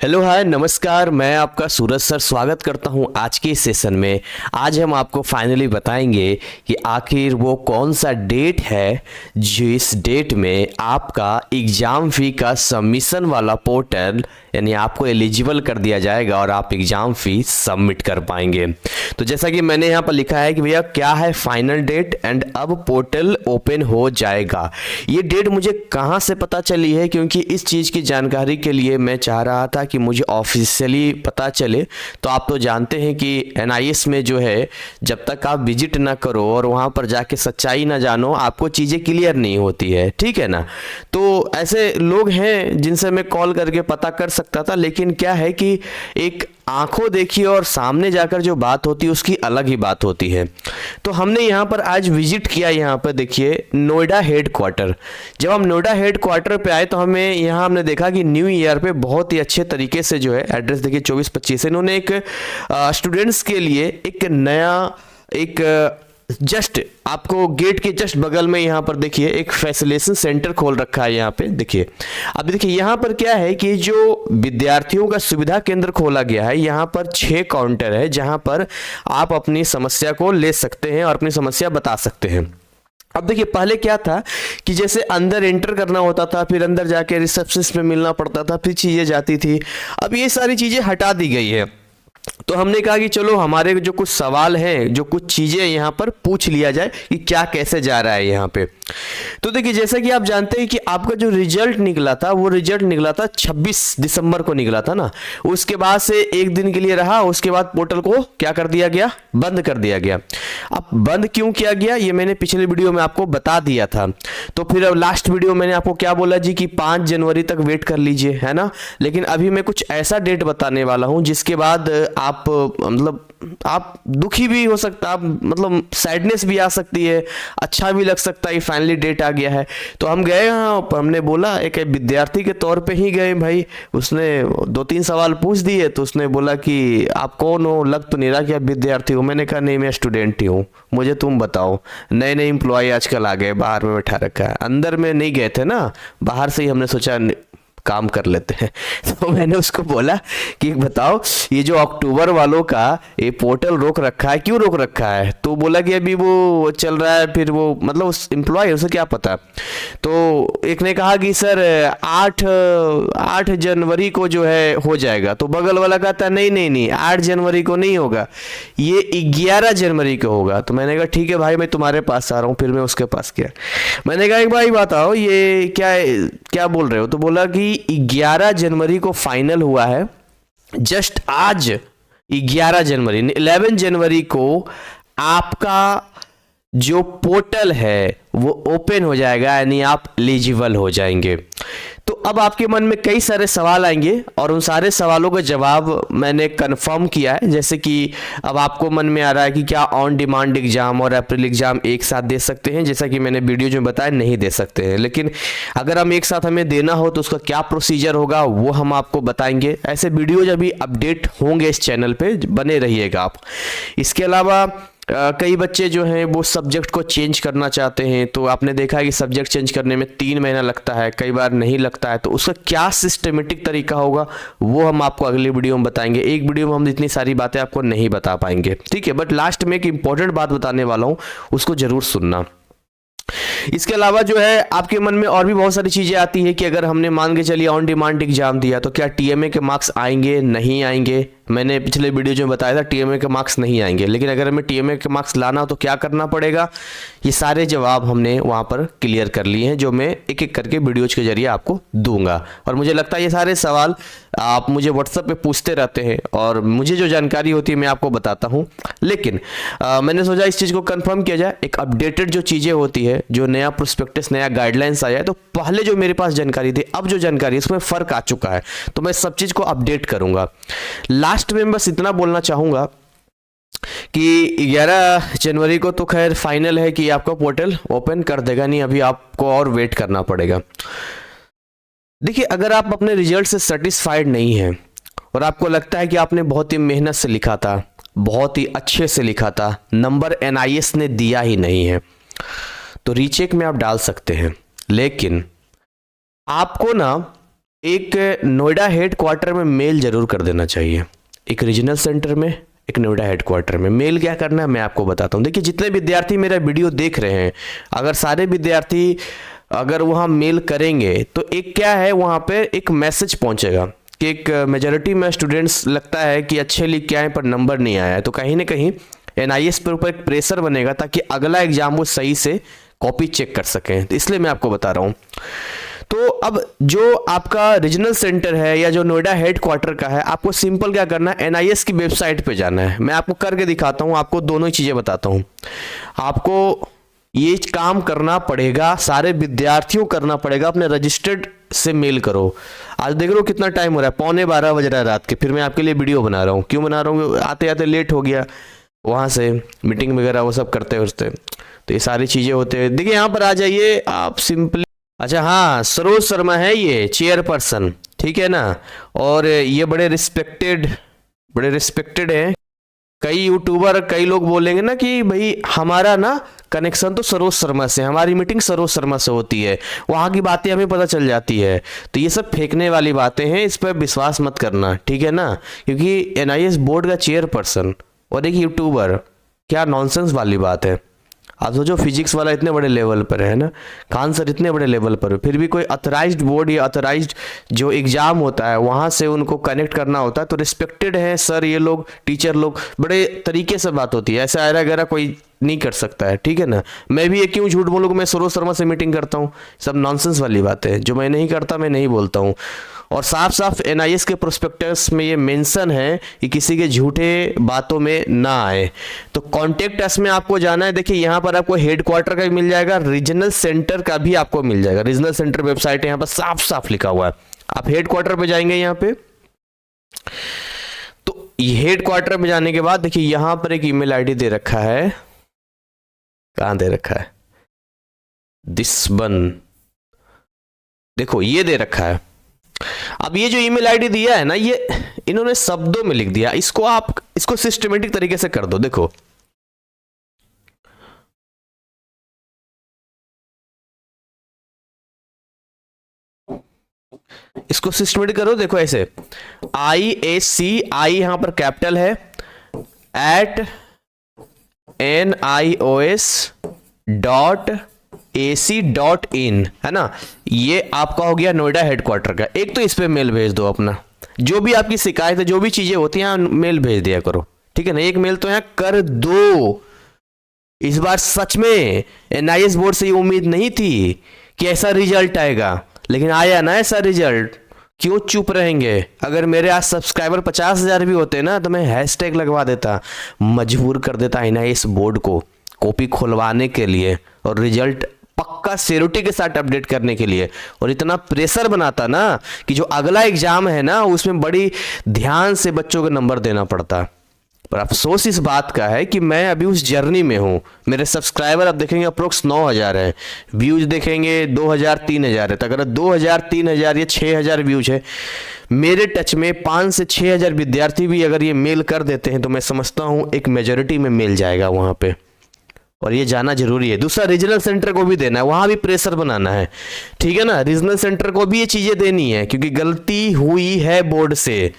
Hello hi नमस्कार, मैं आपका सूरज सर स्वागत करता हूं आज के इस सेशन में। आज हम आपको फाइनली बताएंगे कि आखिर वो कौन सा डेट है जिस डेट में आपका एग्ज़ाम फ़ी का सबमिशन वाला पोर्टल यानी आपको एलिजिबल कर दिया जाएगा और आप एग्ज़ाम फ़ी सबमिट कर पाएंगे। तो जैसा कि मैंने यहाँ पर लिखा है कि भैया क्या है फाइनल डेट एंड अब पोर्टल ओपन हो जाएगा। ये डेट मुझे कहाँ से पता चली है, क्योंकि इस चीज़ की जानकारी के लिए मैं चाह रहा था कि मुझे ऑफिशियली पता चले। तो आप तो जानते हैं कि एनआईएस में जो है जब तक आप विजिट ना करो और वहाँ पर जाके सच्चाई ना जानो आपको चीज़ें क्लियर नहीं होती है, ठीक है ना। तो ऐसे लोग हैं जिनसे मैं कॉल करके पता कर सकता था, लेकिन क्या है कि एक आंखों देखी और सामने जाकर जो बात होती है उसकी अलग ही बात होती है। तो हमने यहाँ पर आज विजिट किया, यहाँ पर देखिए नोएडा हेडक्वार्टर। जब हम नोएडा हेडक्वार्टर पे आए तो हमने देखा कि न्यू ईयर पे बहुत ही अच्छे तरीके से जो है एड्रेस देखिए 24-25 इन्होंने एक स्टूडेंट्स के लिए एक नया एक जस्ट आपको गेट के जस्ट बगल में यहाँ पर देखिए एक फैसिलिटेशन सेंटर खोल रखा है। यहाँ पे देखिए, अब देखिए यहाँ पर क्या है कि जो विद्यार्थियों का सुविधा केंद्र खोला गया है, यहाँ पर 6 काउंटर है जहाँ पर आप अपनी समस्या को ले सकते हैं और अपनी समस्या बता सकते हैं। अब देखिए पहले क्या था कि जैसे अंदर एंटर करना होता था, फिर अंदर जाके रिसेप्शनिस्ट में मिलना पड़ता था, फिर चीज़ें जाती थी। अब ये सारी चीज़ें हटा दी गई है। तो हमने कहा कि चलो हमारे जो कुछ सवाल हैं, जो कुछ चीज़ें यहाँ पर पूछ लिया जाए कि क्या कैसे जा रहा है यहाँ पे। तो देखिए जैसा कि आप जानते हैं कि आपका जो रिजल्ट निकला था वो रिजल्ट निकला था 26 दिसंबर को निकला था ना। उसके बाद से एक दिन के लिए रहा, उसके बाद पोर्टल को क्या कर दिया गया, बंद कर दिया गया। अब बंद क्यों किया गया ये मैंने पिछले वीडियो में आपको बता दिया था। तो फिर अब लास्ट वीडियो मैंने आपको क्या बोला जी कि 5 जनवरी तक वेट कर लीजिए, है ना। लेकिन अभी मैं कुछ ऐसा डेट बताने वाला हूँ जिसके बाद आप मतलब आप दुखी भी हो सकता, आप मतलब सैडनेस भी आ सकती है, अच्छा भी लग सकता है फाइनली डेट आ गया है। तो हम गए यहाँ, हमने बोला एक विद्यार्थी के तौर पे ही गए भाई। उसने 2-3 सवाल पूछ दिए तो उसने बोला कि आप कौन हो, लग तो नहीं रहा कि आप विद्यार्थी हो। मैंने कहा नहीं मैं स्टूडेंट ही हूँ, मुझे तुम बताओ। नए नए एम्प्लॉय आजकल आ गए, बाहर में बैठा रखा है, अंदर में नहीं गए थे ना, बाहर से ही हमने सोचा काम कर लेते हैं। तो मैंने उसको बोला कि बताओ ये जो अक्टूबर वालों का ये पोर्टल रोक रखा है, क्यों रोक रखा है। तो बोला कि अभी वो चल रहा है, फिर वो मतलब उस एम्प्लॉय उसे क्या पता। तो एक ने कहा कि सर 8 जनवरी को जो है हो जाएगा। तो बगल वाला कहता नहीं नहीं नहीं 8 जनवरी को नहीं होगा, ये 11 जनवरी को होगा। तो मैंने कहा ठीक है भाई मैं तुम्हारे पास आ रहा हूँ। फिर मैं उसके पास गया, मैंने कहा एक भाई बताओ ये क्या क्या बोल रहे हो। तो बोला कि 11 जनवरी को फाइनल हुआ है, जस्ट आज 11 जनवरी 11 जनवरी को आपका जो पोर्टल है वो ओपन हो जाएगा, यानी आप एलिजिबल हो जाएंगे। तो अब आपके मन में कई सारे सवाल आएंगे और उन सारे सवालों का जवाब मैंने कंफर्म किया है। जैसे कि अब आपको मन में आ रहा है कि क्या ऑन डिमांड एग्जाम और अप्रैल एग्जाम एक साथ दे सकते हैं। जैसा कि मैंने वीडियो में बताया नहीं दे सकते हैं, लेकिन अगर हम एक साथ हमें देना हो तो उसका क्या प्रोसीजर होगा वो हम आपको बताएंगे। ऐसे वीडियो जब भी अपडेट होंगे इस चैनल पे बने रहिएगा आप। इसके अलावा कई बच्चे जो हैं वो सब्जेक्ट को चेंज करना चाहते हैं। तो आपने देखा है कि सब्जेक्ट चेंज करने में 3 महीना लगता है, कई बार नहीं लगता है। तो उसका क्या सिस्टमेटिक तरीका होगा वो हम आपको अगले वीडियो में बताएंगे। एक वीडियो में हम इतनी सारी बातें आपको नहीं बता पाएंगे, ठीक है। बट लास्ट में एक इंपॉर्टेंट बात बताने वाला हूँ, उसको जरूर सुनना। इसके अलावा जो है आपके मन में और भी बहुत सारी चीजें आती है कि अगर हमने मान के चलिए ऑन डिमांड एग्जाम दिया तो क्या टीएमए के मार्क्स आएंगे नहीं आएंगे। मैंने पिछले वीडियो में बताया था टीएमए के मार्क्स नहीं आएंगे, लेकिन अगर हमें टीएमए के मार्क्स लाना हो तो क्या करना पड़ेगा। ये सारे जवाब हमने वहां पर क्लियर कर लिए हैं, जो मैं एक एक करके वीडियोज के जरिए आपको दूंगा। और मुझे लगता है ये सारे सवाल आप मुझे व्हाट्सएप पे पूछते रहते हैं और मुझे जो जानकारी होती है मैं आपको बताता हूँ। लेकिन मैंने सोचा इस चीज़ को कंफर्म किया जाए, एक अपडेटेड जो चीज़ें होती है, जो नया प्रोस्पेक्टस नया गाइडलाइंस आया है, तो पहले जो मेरे पास जानकारी थी अब जो जानकारी है उसमें फ़र्क आ चुका है। तो मैं सब चीज़ को अपडेट करूँगा। लास्ट में बस इतना बोलना चाहूँगा कि 11 जनवरी को तो खैर फाइनल है कि आपका पोर्टल ओपन कर देगा, नहीं अभी आपको और वेट करना पड़ेगा। देखिए अगर आप अपने रिजल्ट से सेटिस्फाइड नहीं हैं और आपको लगता है कि आपने बहुत ही मेहनत से लिखा था, बहुत ही अच्छे से लिखा था, नंबर एनआईएस ने दिया ही नहीं है, तो रीचेक में आप डाल सकते हैं। लेकिन आपको ना एक नोएडा हेड क्वार्टर में मेल जरूर कर देना चाहिए, एक रीजनल सेंटर में, एक नोएडा हेड क्वार्टर में। मेल क्या करना है मैं आपको बताता हूँ। देखिए जितने विद्यार्थी मेरा वीडियो देख रहे हैं, अगर सारे विद्यार्थी अगर वहाँ मेल करेंगे तो एक क्या है, वहाँ पे एक मैसेज पहुँचेगा कि एक मेजॉरिटी में स्टूडेंट्स लगता है कि अच्छे लिख के आए पर नंबर नहीं आया है, तो कहीं ना कहीं एनआईएस पर ऊपर एक प्रेशर बनेगा ताकि अगला एग्जाम वो सही से कॉपी चेक कर सकें। तो इसलिए मैं आपको बता रहा हूँ। तो अब जो आपका रीजनल सेंटर है या जो नोएडा हेड क्वार्टर का है, आपको सिंपल क्या करना है, एनआईएस की वेबसाइट पे जाना है। मैं आपको करके दिखाता हूँ, आपको दोनों ही चीज़ें बताता हूँ। आपको ये काम करना पड़ेगा, सारे विद्यार्थियों करना पड़ेगा, अपने रजिस्टर्ड से मेल करो। आज देख लो कितना टाइम हो रहा है, 11:15 बज रहा है रात के, फिर मैं आपके लिए वीडियो बना रहा हूँ। क्यों बना रहा हूँ, आते आते लेट हो गया, वहाँ से मीटिंग वगैरह वो सब करते करते, तो ये सारी चीज़ें होते हैं। देखिए यहाँ पर आ जाइए आप सिंपली। अच्छा हाँ, सरोज शर्मा है ये चेयरपर्सन, ठीक है ना, और ये बड़े रिस्पेक्टेड हैं। कई यूट्यूबर, कई लोग बोलेंगे ना कि भाई हमारा ना कनेक्शन तो सरोज शर्मा से, हमारी मीटिंग सरोज शर्मा से होती है, वहाँ की बातें हमें पता चल जाती है। तो ये सब फेंकने वाली बातें हैं, इस पर विश्वास मत करना, ठीक है ना। क्योंकि एनआईएस बोर्ड का चेयरपर्सन और एक यूट्यूबर, क्या नॉनसेंस वाली बात है। आप सोचो फिजिक्स वाला इतने बड़े लेवल पर है ना, खान सर इतने बड़े लेवल पर, फिर भी कोई अथराइज्ड बोर्ड या अथराइज्ड जो एग्जाम होता है वहाँ से उनको कनेक्ट करना होता है। तो रिस्पेक्टेड है सर, ये लोग टीचर लोग, बड़े तरीके से बात होती है, ऐसा आयरा गहरा कोई नहीं कर सकता है, ठीक है ना। मैं भी ये क्यों झूठ बोलूँ, मैं सरोज शर्मा से मीटिंग करता हूँ, सब नॉनसेंस वाली बात है। जो मैं नहीं करता मैं नहीं बोलता हूँ। और साफ साफ एनआईएस के प्रोस्पेक्टस में ये मेंशन है कि किसी के झूठे बातों में ना आए। तो कॉन्टेक्ट अस में आपको जाना है। देखिए यहाँ पर आपको हेड क्वार्टर का भी मिल जाएगा, रीजनल सेंटर का भी आपको मिल जाएगा। रीजनल सेंटर वेबसाइट है, यहाँ पर साफ साफ लिखा हुआ है। आप हेड क्वार्टर पे जाएंगे यहाँ पे, तो हेड क्वार्टर में जाने के बाद देखिए यहाँ पर एक ईमेल आईडी दे रखा है, कहाँ दे रखा है, दिस वन, देखो ये दे रखा है। अब ये जो ईमेल आईडी दिया है ना, ये इन्होंने शब्दों में लिख दिया, इसको आप इसको सिस्टमेटिक तरीके से कर दो। देखो इसको सिस्टमेटिक करो, देखो ऐसे IACI यहां पर कैपिटल है, @NIOS.AC.in है ना। ये आपका हो गया नोएडा हेडक्वार्टर का। एक तो इस पे मेल भेज दो अपना, जो भी आपकी शिकायत है, जो भी चीजें होती हैं मेल भेज दिया करो, ठीक है ना। एक मेल तो यहां कर दो। इस बार सच में एनआईएस बोर्ड से ये उम्मीद नहीं थी कि ऐसा रिजल्ट आएगा, लेकिन आया ना ऐसा रिजल्ट। क्यों चुप रहेंगे? अगर मेरे आज सब्सक्राइबर 50,000 भी होते ना तो मैं हैशटैग लगवा देता, मजबूर कर देता एनआईएस बोर्ड को कॉपी खुलवाने के लिए और रिजल्ट पक्का सिक्योरिटी के साथ अपडेट करने के लिए, और इतना प्रेशर बनाता ना कि जो अगला एग्जाम है ना उसमें बड़ी ध्यान से बच्चों को नंबर देना पड़ता। पर अफसोस इस बात का है कि मैं अभी उस जर्नी में हूं। मेरे सब्सक्राइबर अब देखेंगे अप्रोक्स 9,000 है, व्यूज देखेंगे 2,000 3,000 है। तो अगर 2,000 3,000 या 6,000 व्यूज है, मेरे टच में 5 से 6,000 विद्यार्थी भी अगर ये मेल कर देते हैं तो मैं समझता हूं एक मेजोरिटी में मेल जाएगा वहां पे, और ये जाना जरूरी है। दूसरा रीजनल सेंटर को भी देना है, वहां भी प्रेशर बनाना है, ठीक है ना। रीजनल सेंटर को भी ये चीजें देनी है क्योंकि गलती हुई है बोर्ड से,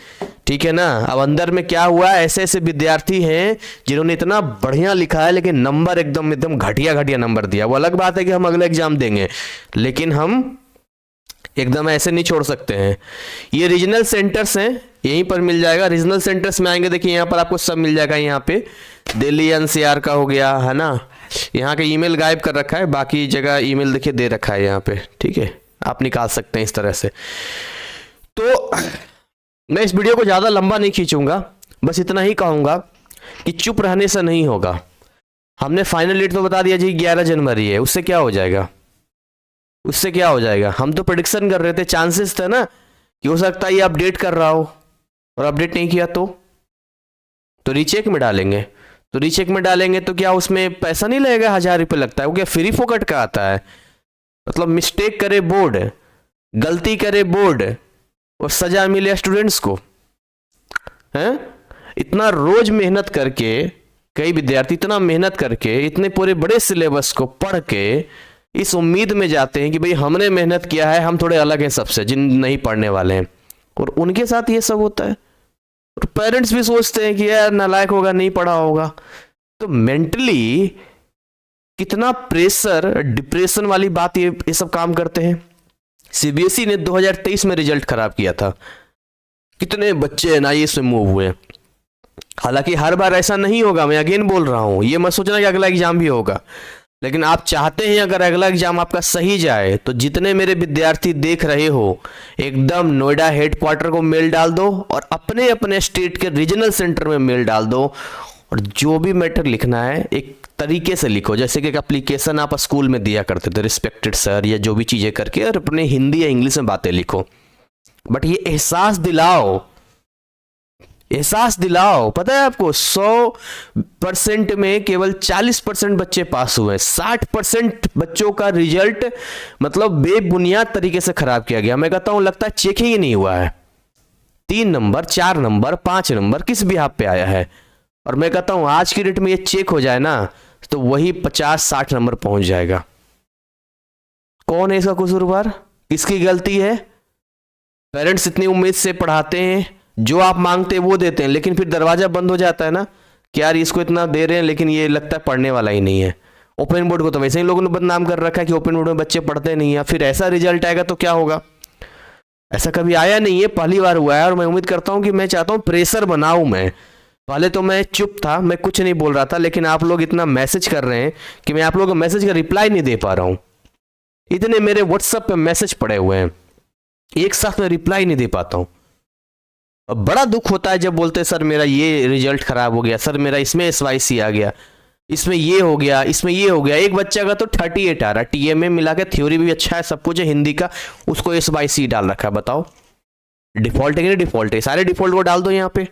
ठीक है ना। अब अंदर में क्या हुआ, ऐसे ऐसे विद्यार्थी हैं जिन्होंने इतना बढ़िया लिखा है लेकिन नंबर एकदम घटिया घटिया नंबर दिया। वो अलग बात है कि हम अगला एग्जाम देंगे, लेकिन हम एकदम ऐसे नहीं छोड़ सकते हैं। ये रीजनल सेंटर्स हैं, यहीं पर मिल जाएगा। रीजनल सेंटर्स में आएंगे, देखिए यहाँ पर आपको सब मिल जाएगा। यहाँ पे दिल्ली एनसीआर का हो गया है ना, यहाँ का ईमेल गायब कर रखा है, बाकी जगह ईमेल देखिए दे रखा है यहाँ पे, ठीक है। आप निकाल सकते हैं इस तरह से। तो मैं इस वीडियो को ज़्यादा लंबा नहीं खींचूंगा, बस इतना ही कहूँगा कि चुप रहने से नहीं होगा। हमने फाइनल डेट तो बता दिया जी 11 जनवरी है, उससे क्या हो जाएगा, उससे क्या हो जाएगा। हम तो प्रेडिक्शन कर रहे थे, चांसेस थे ना कि हो सकता है ये अपडेट कर रहा हो, और अपडेट नहीं किया तो रीचेक में डालेंगे। तो रीचेक में डालेंगे तो क्या उसमें पैसा नहीं लगेगा, 1,000 रुपये लगता है, वो क्या फ्री फोकट का आता है। मतलब मिस्टेक करे बोर्ड, गलती करे बोर्ड और सजा मिले स्टूडेंट्स को, हैं। इतना रोज मेहनत करके कई विद्यार्थी इतना मेहनत करके इतने पूरे बड़े सिलेबस को पढ़ के इस उम्मीद में जाते हैं कि भाई हमने मेहनत किया है, हम थोड़े अलग हैं सबसे जिन नहीं पढ़ने वाले हैं, और उनके साथ ये सब होता है। और पेरेंट्स भी सोचते हैं कि यार नालायक होगा, नहीं पढ़ा होगा। तो मेंटली कितना प्रेशर, डिप्रेशन वाली बात ये सब काम करते हैं। सीबीएसई ने 2023 में रिजल्ट खराब किया था, कितने बच्चे एनआईएएस में मूव हुए। हालांकि हर बार ऐसा नहीं होगा, मैं अगेन बोल रहा हूं, ये मत सोचना कि अगला एग्जाम भी होगा, लेकिन आप चाहते हैं अगर अगला एग्जाम आपका सही जाए तो जितने मेरे विद्यार्थी देख रहे हो, एकदम नोएडा हेडक्वार्टर को मेल डाल दो और अपने अपने स्टेट के रीजनल सेंटर में मेल डाल दो, और जो भी मैटर लिखना है एक तरीके से लिखो, जैसे कि एक एप्लीकेशन आप स्कूल में दिया करते थे, रिस्पेक्टेड सर या जो भी चीजें करके, और अपने हिंदी या इंग्लिश में बातें लिखो। बट ये एहसास दिलाओ, एहसास दिलाओ। पता है आपको 100% में केवल 40% बच्चे पास हुए, 60% बच्चों का रिजल्ट मतलब बेबुनियाद तरीके से खराब किया गया। मैं कहता हूं लगता है चेकिंग ही नहीं हुआ है। 3 नंबर, 4 नंबर, 5 नंबर किस भी आप पे आया है, और मैं कहता हूं आज की डेट में ये चेक हो जाए ना तो वही 50-60 नंबर पहुंच जाएगा। कौन है इसका कसूरवार, किसकी गलती है? पेरेंट्स इतनी उम्मीद से पढ़ाते हैं, जो आप मांगते हैं वो देते हैं, लेकिन फिर दरवाजा बंद हो जाता है ना कि यार इसको इतना दे रहे हैं लेकिन ये लगता है पढ़ने वाला ही नहीं है। ओपन बोर्ड को तो वैसे ही लोगों ने बदनाम कर रखा है कि ओपन बोर्ड में बच्चे पढ़ते नहीं है, फिर ऐसा रिजल्ट आएगा तो क्या होगा? ऐसा कभी आया नहीं है, पहली बार हुआ है। और मैं उम्मीद करता हूं कि, मैं चाहता हूं प्रेशर बनाऊं। मैं पहले तो मैं चुप था, मैं कुछ नहीं बोल रहा था, लेकिन आप लोग इतना मैसेज कर रहे हैं कि मैं आप लोगों को मैसेज का रिप्लाई नहीं दे पा रहा हूं। इतने मेरे व्हाट्सएप पे मैसेज पड़े हुए हैं, एक साथ में रिप्लाई नहीं दे पाता हूं। बड़ा दुख होता है जब बोलते हैं सर मेरा ये रिजल्ट खराब हो गया, सर मेरा इसमें SYC आ गया, इसमें ये हो गया, इसमें ये हो गया। एक बच्चा का तो 38 आ रहा, TMA मिला के, थ्योरी भी अच्छा है, सब कुछ है हिंदी का, उसको SYC डाल रखा है। बताओ डिफॉल्ट है कि नहीं डिफॉल्ट है? सारे डिफॉल्ट को डाल दो यहाँ पे।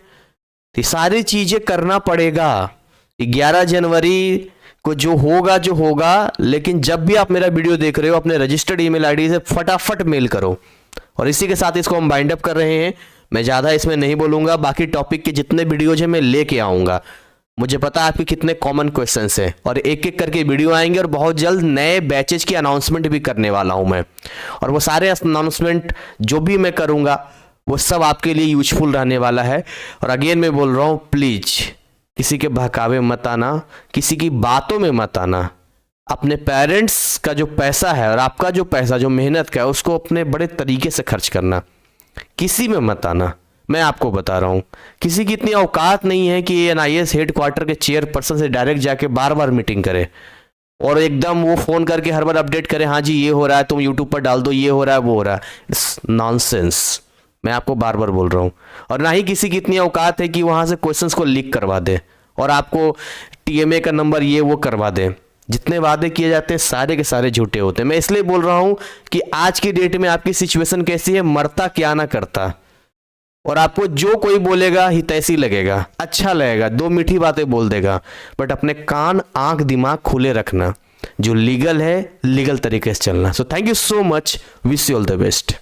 तो सारी चीजें करना पड़ेगा। 11 जनवरी को जो होगा, लेकिन जब भी आप मेरा वीडियो देख रहे हो अपने रजिस्टर्ड ईमेल आईडी से फटाफट मेल करो। और इसी के साथ इसको हम बाइंड अप कर रहे हैं। मैं ज़्यादा इसमें नहीं बोलूँगा, बाकी टॉपिक के जितने वीडियोज हैं मैं लेके आऊँगा। मुझे पता है आपके कितने कॉमन क्वेश्चंस हैं, और एक एक करके वीडियो आएंगे, और बहुत जल्द नए बैचेज की अनाउंसमेंट भी करने वाला हूँ मैं। और वो सारे अनाउंसमेंट जो भी मैं करूँगा वो सब आपके लिए यूजफुल रहने वाला है। और अगेन मैं बोल रहा हूँ, प्लीज़ किसी के बहकावे मत आना, किसी की बातों में मत आना। अपने पेरेंट्स का जो पैसा है और आपका जो पैसा, जो मेहनत का है, उसको अपने बड़े तरीके से खर्च करना, किसी में मत आना। मैं आपको बता रहा हूँ, किसी की इतनी औकात नहीं है कि NIS हेडक्वार्टर के चेयरपर्सन से डायरेक्ट जाके बार बार मीटिंग करे और एकदम वो फ़ोन करके हर बार अपडेट करे, हाँ जी ये हो रहा है, तुम यूट्यूब पर डाल दो, ये हो रहा है, वो हो रहा है। इट्स नॉनसेंस, मैं आपको बार बार बोल रहा हूँ। और ना ही किसी की इतनी औकात है कि वहाँ से क्वेश्चंस को लीक करवा दे और आपको TMA का नंबर ये वो करवा दे। जितने वादे किए जाते हैं सारे के सारे झूठे होते हैं। मैं इसलिए बोल रहा हूं कि आज की डेट में आपकी सिचुएशन कैसी है, मरता क्या ना करता, और आपको जो कोई बोलेगा हितैषी लगेगा, अच्छा लगेगा, 2 मीठी बातें बोल देगा, बट अपने कान आंख दिमाग खुले रखना। जो लीगल है लीगल तरीके से चलना। So thank you so much, wish you all the best.